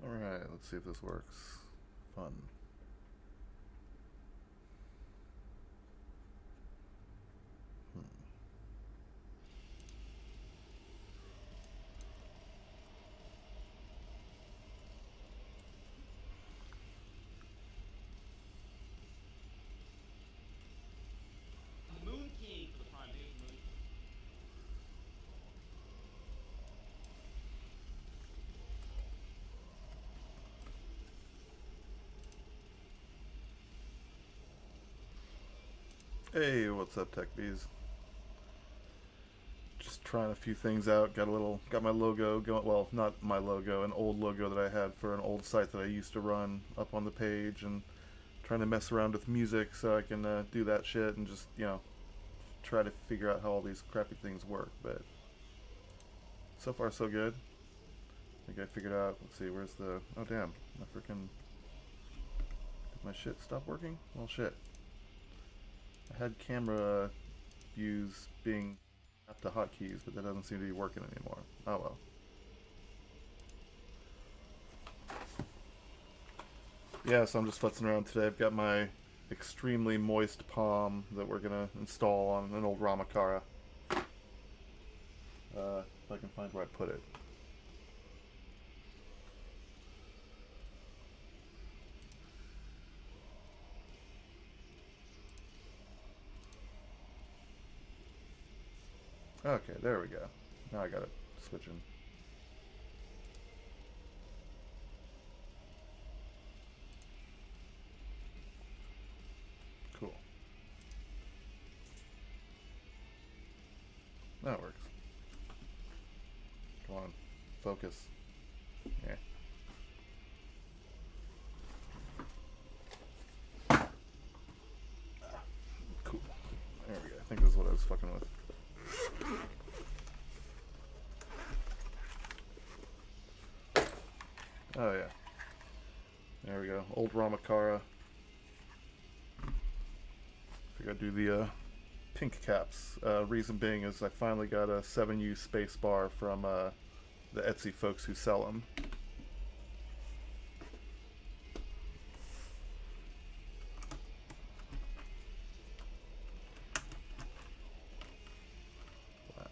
Alright, let's see if this works. Fun. Moon King for the Prime. Thank you, Moon. Hey, what's up, Tech Bees? Just trying a few things out. Got my logo going. Well, not my logo, an old logo that I had for an old site that I used to run up on the page, and trying to mess around with music so I can do that shit and just try to figure out how all these crappy things work. But so far, so good. I think I figured out. Let's see, where's the? Oh damn, my freaking. Did my shit stop working? Well, shit. I had camera views being up to hotkeys, but that doesn't seem to be working anymore. Oh well. Yeah, so I'm just futzing around today. I've got my extremely moist palm that we're gonna install on an old Ramakara. If I can find where I put it. Okay, there we go. Now I got it switching. Cool. That works. Come on, focus. Yeah. Cool. There we go. I think this is what I was fucking with. Oh yeah. There we go. Old Ramakara. I gotta do the pink caps. Reason being is I finally got a 7U space bar from the Etsy folks who sell them. Wow.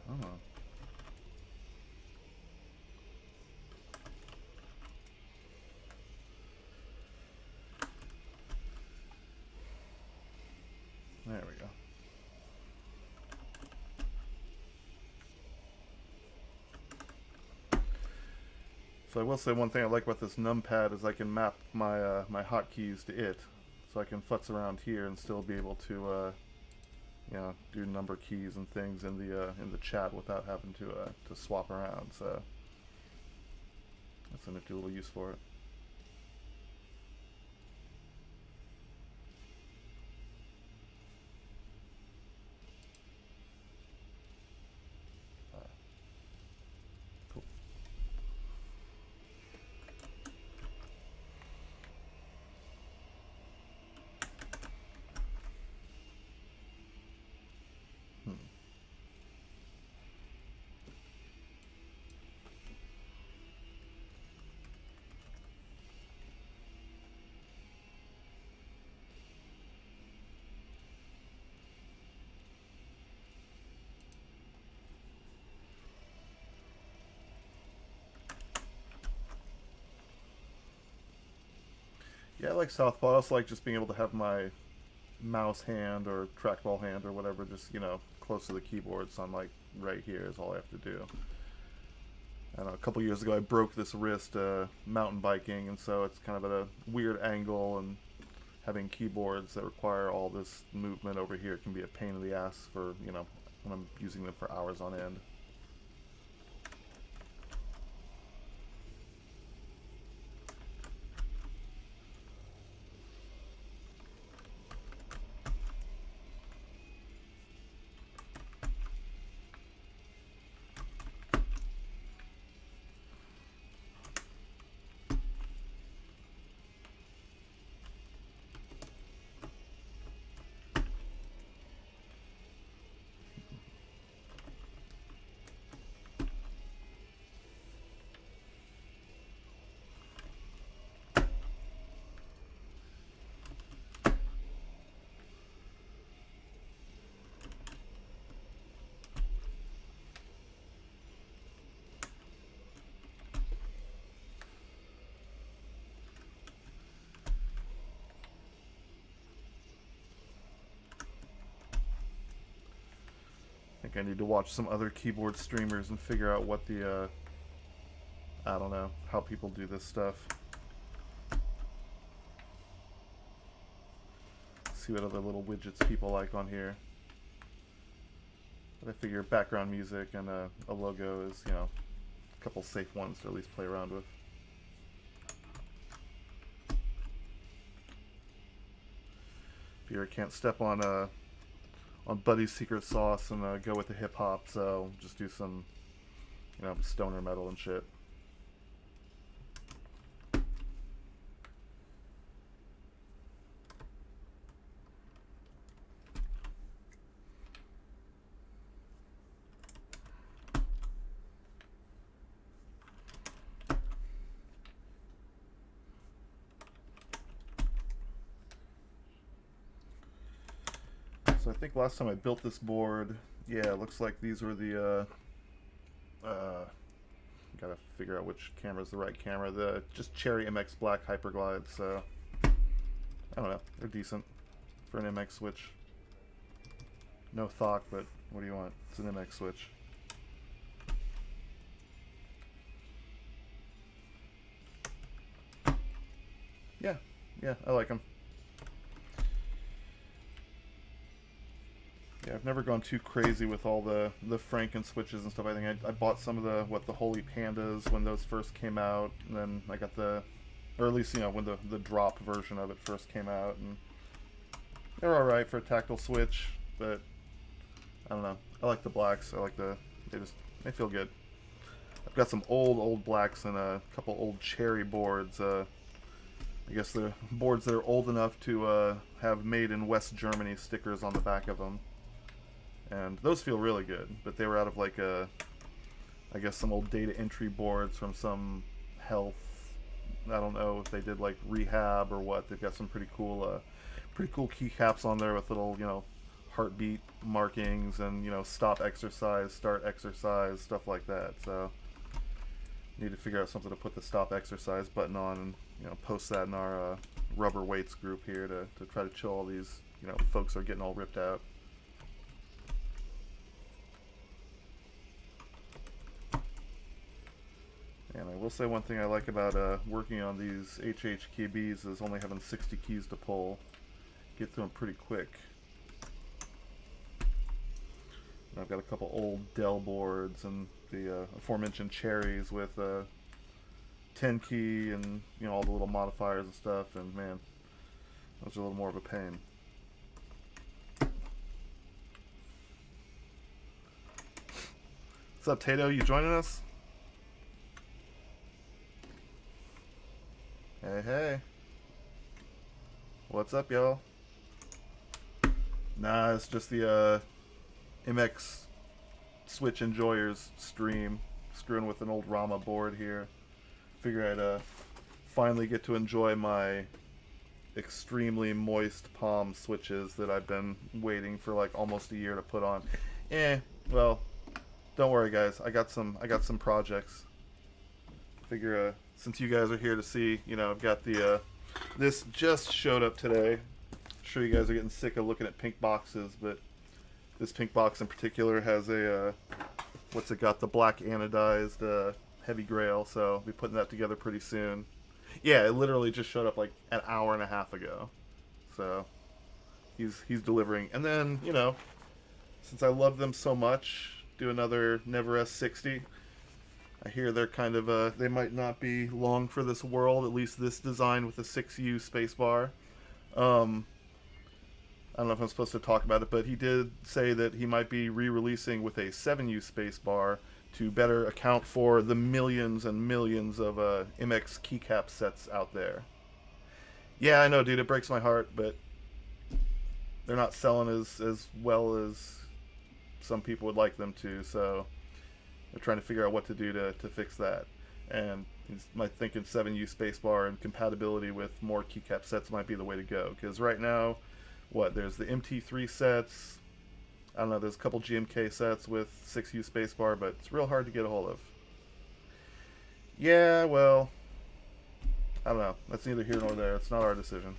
Come on. There we go. So I will say one thing I like about this numpad is I can map my my hotkeys to it, so I can futz around here and still be able to do number keys and things in the chat without having to swap around. So that's a nifty little use for it. Cool. Hmm. Yeah, I like Southpaw. I also like just being able to have my mouse hand or trackball hand or whatever just, close to the keyboard. So I'm like, right here is all I have to do. I don't know, a couple years ago I broke this wrist mountain biking, and so it's kind of at a weird angle, and having keyboards that require all this movement over here can be a pain in the ass for, when I'm using them for hours on end. think I need to watch some other keyboard streamers and figure out what the, I don't know, how people do this stuff. See what other little widgets people like on here. But I figure background music and a logo is, you know, a couple safe ones to at least play around with. If you ever can't step on Buddy's secret sauce and go with the hip hop, so just do some, you know, stoner metal and shit. So I think last time I built this board, yeah, it looks like these were the, gotta figure out which camera's the right camera, the just Cherry MX Black Hyperglide, so, I don't know, they're decent for an MX switch. No thock, but what do you want? It's an MX switch. Yeah, I like them. Yeah, I've never gone too crazy with all the Franken switches and stuff. I think I bought some of the Holy Pandas when those first came out, and then I got or at least, you know, when the drop version of it first came out, and they're alright for a tactile switch, but I don't know. I like the blacks. I like they feel good. I've got some old blacks and a couple old Cherry boards. I guess they're boards that are old enough to have made in West Germany stickers on the back of them. And those feel really good, but they were out of like I guess some old data entry boards from some health. I don't know if they did like rehab or what. They've got some pretty cool keycaps on there with little, you know, heartbeat markings and, you know, stop exercise, start exercise, stuff like that. So need to figure out something to put the stop exercise button on and, you know, post that in our rubber weights group here to try to chill all these, you know, folks are getting all ripped out. And I will say one thing I like about working on these HHKBs is only having 60 keys to pull. Get through them pretty quick. And I've got a couple old Dell boards and the aforementioned Cherries with 10 key and, you know, all the little modifiers and stuff, and man, those are a little more of a pain. What's up, Tato? You joining us? Hey. What's up, y'all? Nah, it's just the MX Switch Enjoyers stream. Screwing with an old Rama board here. Figure I'd finally get to enjoy my extremely moist palm switches that I've been waiting for like almost a year to put on. Well, don't worry guys, I got some projects. Figure since you guys are here to see, you know, I've got the this just showed up today. I'm sure you guys are getting sick of looking at pink boxes, but this pink box in particular has a what's it got, the black anodized heavy grail, so I'll be putting that together pretty soon. Yeah, it literally just showed up like an hour and a half ago. So he's delivering. And then, you know, since I love them so much, do another Never S60. I hear they're kind of they might not be long for this world, at least this design with a 6U spacebar. I don't know if I'm supposed to talk about it, but he did say that he might be re-releasing with a 7U spacebar to better account for the millions and millions of MX keycap sets out there. Yeah, I know, dude, it breaks my heart, but they're not selling as well as some people would like them to, so they're trying to figure out what to do to fix that. And he's thinking 7U spacebar and compatibility with more keycap sets might be the way to go, because right now, there's the MT3 sets, I don't know, there's a couple GMK sets with 6U spacebar, but it's real hard to get a hold of. Yeah, well, I don't know. That's neither here nor there. It's not our decision.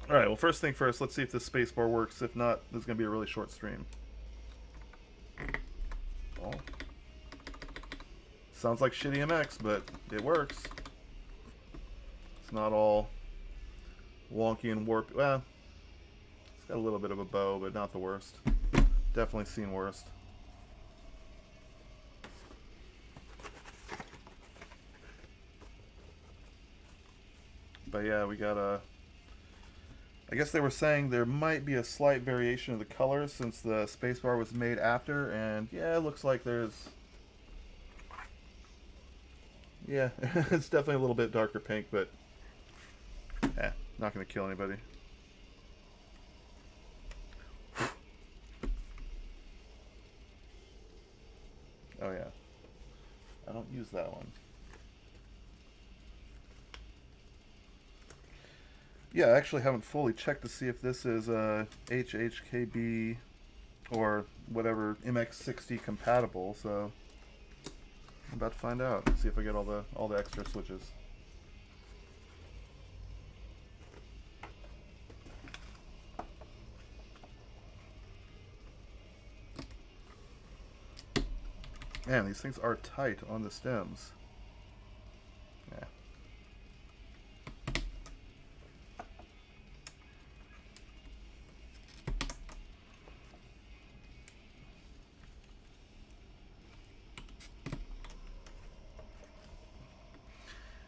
Alright, well, first thing first, let's see if this spacebar works. If not, this is going to be a really short stream. Oh. Sounds like shitty MX, but it works. It's not all wonky and warped. Well, it's got a little bit of a bow, but not the worst. Definitely seen worst. But yeah, we got a... I guess they were saying there might be a slight variation of the colors since the spacebar was made after, and yeah, it looks like there's... Yeah, it's definitely a little bit darker pink, but... not gonna kill anybody. Oh yeah. I don't use that one. Yeah, I actually haven't fully checked to see if this is HHKB or whatever MX60 compatible, so I'm about to find out. See if I get all the extra switches. Man, these things are tight on the stems. Yeah.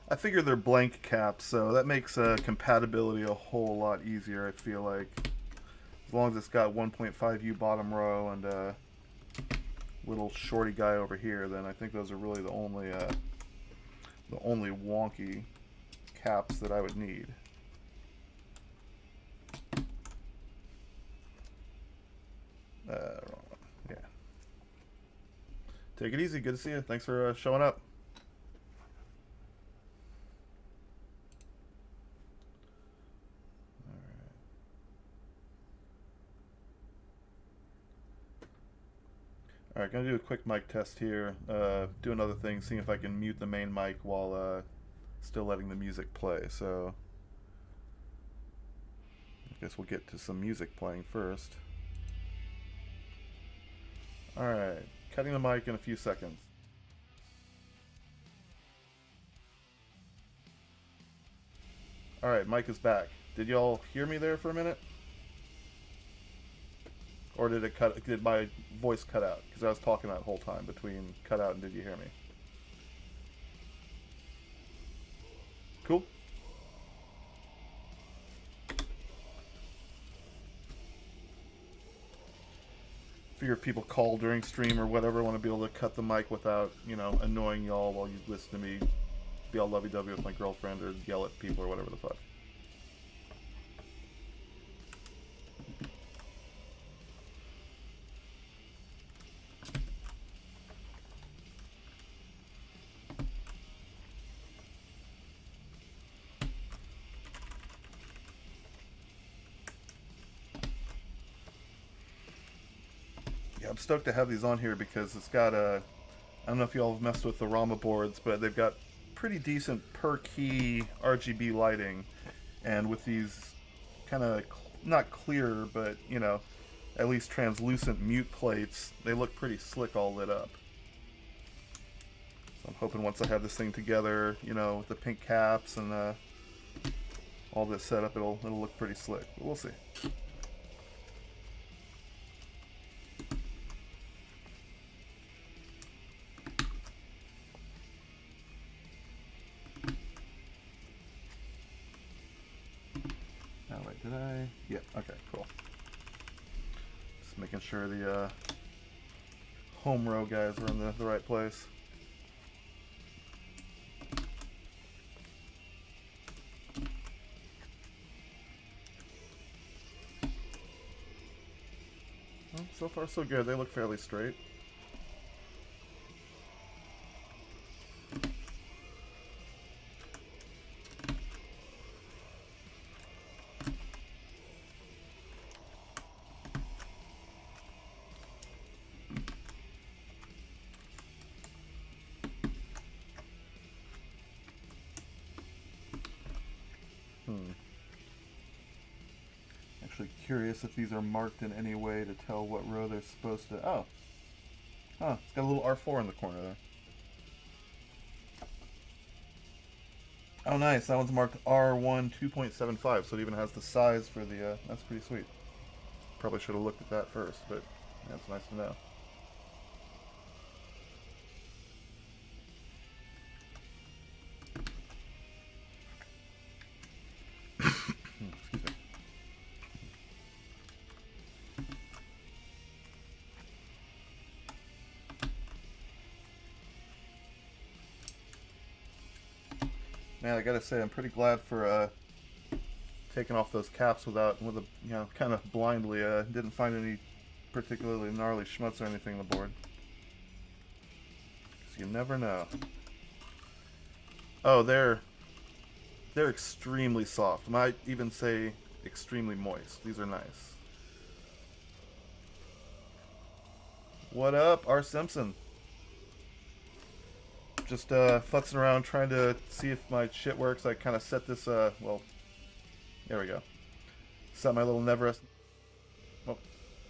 I figure they're blank caps, so that makes compatibility a whole lot easier, I feel like. As long as it's got 1.5U bottom row and little shorty guy over here, then I think those are really the only wonky caps that I would need. Wrong one. Yeah. Take it easy. Good to see you. Thanks for showing up. Alright, gonna do a quick mic test here. Do another thing, seeing if I can mute the main mic while still letting the music play. So, I guess we'll get to some music playing first. Alright, cutting the mic in a few seconds. Alright, mic is back. Did y'all hear me there for a minute? Or did it cut? Did my voice cut out? Because I was talking that whole time between cut out and did you hear me? Cool. Figure if people call during stream or whatever, want to be able to cut the mic without, you know, annoying y'all while you listen to me be all lovey-dovey with my girlfriend or yell at people or whatever the fuck. Yeah, I'm stoked to have these on here because it's got a... I don't know if y'all have messed with the Rama boards, but they've got pretty decent per key RGB lighting, and with these kind of not clear, but you know, at least translucent mute plates, they look pretty slick all lit up. So I'm hoping once I have this thing together, you know, with the pink caps and all this setup, it'll look pretty slick. But we'll see. Did I? Yeah, okay, cool. Just making sure the home row guys are in the right place. Well, so far so good. They look fairly straight. Actually curious if these are marked in any way to tell what row they're supposed to... Oh. Huh, it's got a little R4 in the corner there. Oh, nice. That one's marked R1 2.75, so it even has the size for the, that's pretty sweet. Probably should have looked at that first, but that's nice to know. Excuse me. Man, I gotta say, I'm pretty glad for taking off those caps with a, kind of blindly. Didn't find any particularly gnarly schmutz or anything on the board. Because you never know. Oh, they're extremely soft. Might even say extremely moist. These are nice. What up, R. Simpson? Just futzing around trying to see if my shit works. I kind of set this, well, there we go. Set my little Neverest, well,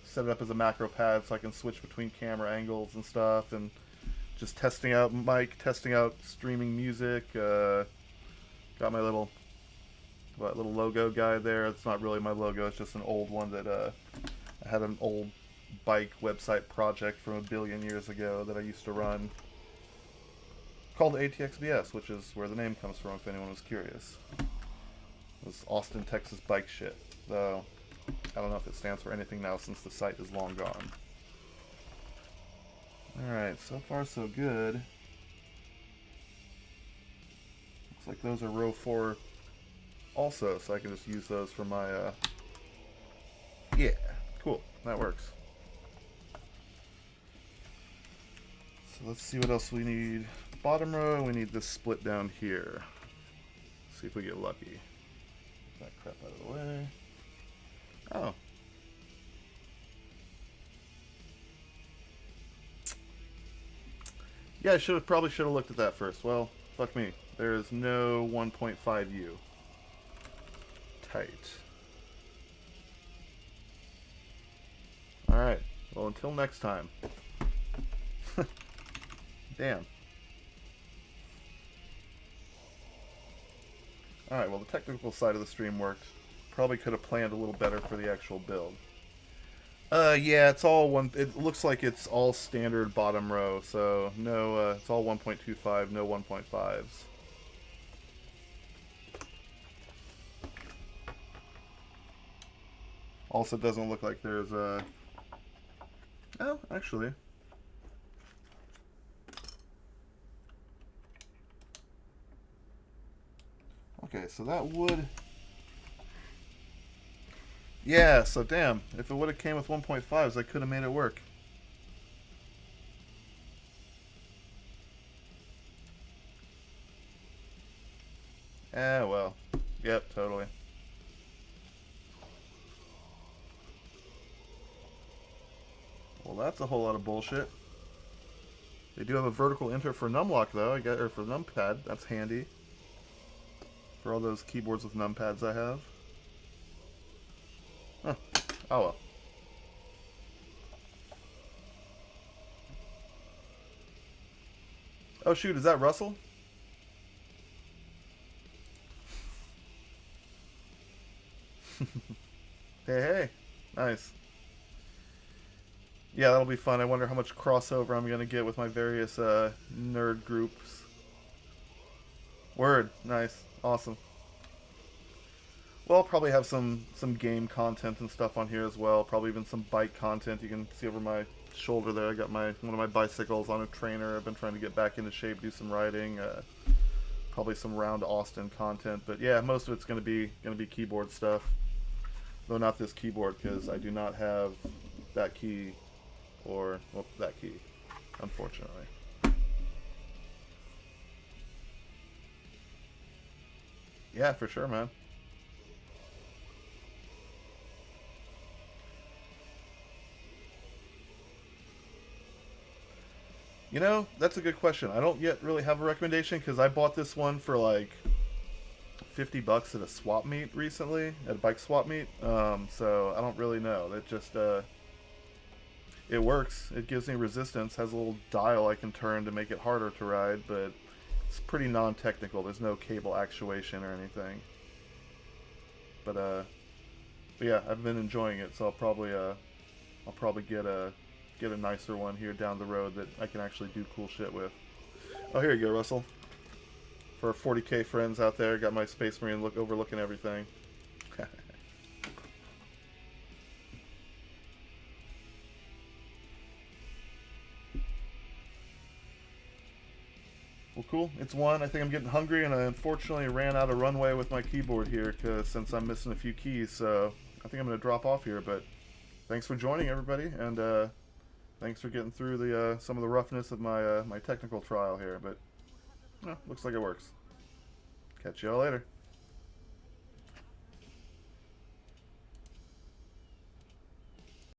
set it up as a macro pad so I can switch between camera angles and stuff, and just testing out mic, testing out streaming music. Got my little logo guy there. It's not really my logo. It's just an old one that I had an old bike website project from a billion years ago that I used to run, called ATXBS, which is where the name comes from, if anyone was curious. It was Austin, Texas bike shit, though I don't know if it stands for anything now since the site is long gone. Alright, so far so good. Looks like those are row 4 also, so I can just use those for my, yeah, cool, that works. So let's see what else we need. Bottom row, we need this split down here. See if we get lucky. Get that crap out of the way. Oh. Yeah, I probably should have looked at that first. Well, fuck me. There is no 1.5U. Tight. Alright. Well, until next time. Damn. Alright, well, the technical side of the stream worked. Probably could have planned a little better for the actual build. Yeah, it's all one. It looks like it's all standard bottom row, so no, it's all 1.25, no 1.5s. Also, doesn't look like there's a. Oh, actually. Okay, so that would. Yeah, so damn. If it would have came with 1.5s, I could have made it work. Well. Yep, totally. Well, that's a whole lot of bullshit. They do have a vertical enter for numlock, though. Or for numpad. That's handy. For all those keyboards with numpads I have. Huh. Oh well. Oh shoot, is that Russell? Hey. Nice. Yeah, that'll be fun. I wonder how much crossover I'm gonna get with my various nerd groups. Word. Nice. Awesome. Well, I'll probably have some game content and stuff on here as well. Probably even some bike content. You can see over my shoulder there. I got one of my bicycles on a trainer. I've been trying to get back into shape, do some riding. Probably some round Austin content. But yeah, most of it's gonna be keyboard stuff. Though not this keyboard, because I do not have that key, or well, that key, unfortunately. Yeah, for sure, man. You know, that's a good question. I don't yet really have a recommendation because I bought this one for like $50 at a swap meet recently, at a bike swap meet. So I don't really know. It it works. It gives me resistance. Has a little dial I can turn to make it harder to ride, but it's pretty non-technical. There's no cable actuation or anything. But yeah, I've been enjoying it, so I'll probably get a nicer one here down the road that I can actually do cool shit with. Oh, here you go, Russell. For our 40K friends out there, got my Space Marine look overlooking everything. Well, cool. It's one. I think I'm getting hungry, and I unfortunately ran out of runway with my keyboard here since I'm missing a few keys. So I think I'm going to drop off here. But thanks for joining, everybody, and thanks for getting through the some of the roughness of my my technical trial here. But looks like it works. Catch y'all later.